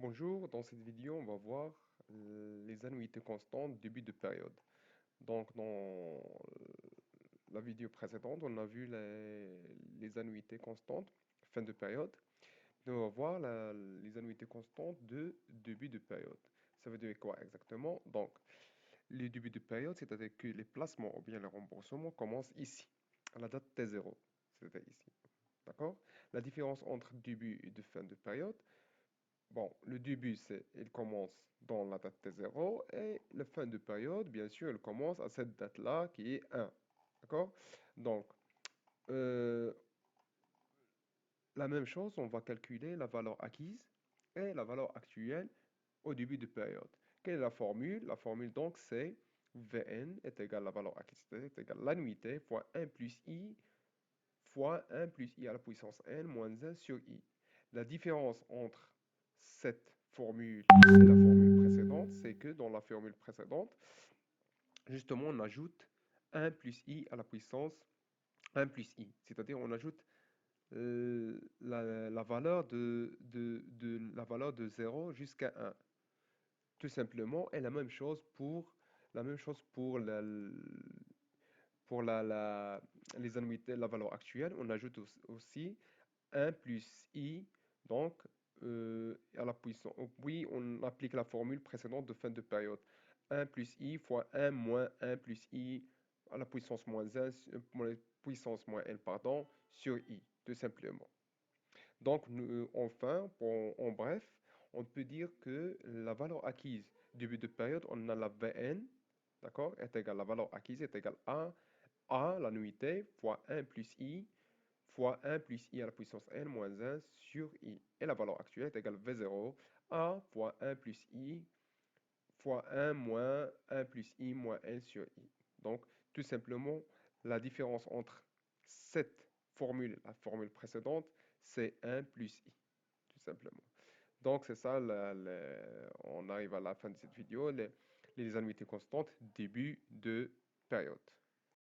Bonjour, dans cette vidéo, on va voir les annuités constantes début de période. Donc, dans la vidéo précédente, on a vu les annuités constantes fin de période. Nous on va voir les annuités constantes de début de période. Ça veut dire quoi exactement? Donc, le début de période, c'est-à-dire que les placements ou bien les remboursements commencent ici, à la date T0, c'est-à-dire ici. D'accord? La différence entre début et de fin de période, bon, le début, il commence dans la date T0 et la fin de période, bien sûr, il commence à cette date-là qui est 1. D'accord? Donc, euh, la même chose, on va calculer la valeur acquise et la valeur actuelle au début de période. Quelle est la formule? La formule, donc, c'est Vn est égal à la valeur acquise, est égal à l'annuité fois 1 plus i fois 1 plus i à la puissance n moins 1 sur i. La différence entre cette formule et la formule précédente, c'est que dans la formule précédente, justement, on ajoute 1 plus i à la puissance 1 plus i. C'est-à-dire, on ajoute la valeur la valeur de 0 jusqu'à 1. Tout simplement, et la même chose pour les annuités, la valeur actuelle. On ajoute aussi 1 plus i, donc à la puissance. Oui, on applique la formule précédente de fin de période. 1 plus i fois 1 moins 1 plus i à la puissance moins 1, puissance moins n, pardon, sur i, tout simplement. Donc, enfin, en bref, on peut dire que la valeur acquise début de période, on a la Vn, d'accord, est égale, la valeur acquise est égale à A, la nuitée, fois 1 plus i, fois 1 plus i à la puissance n moins 1 sur i. Et la valeur actuelle est égale V0, A fois 1 plus i, fois 1 moins 1 plus i moins n sur i. Donc, tout simplement, la différence entre cette formule et la formule précédente, c'est 1 plus i, tout simplement. Donc, c'est ça, on arrive à la fin de cette vidéo, les annuités constantes, début de période.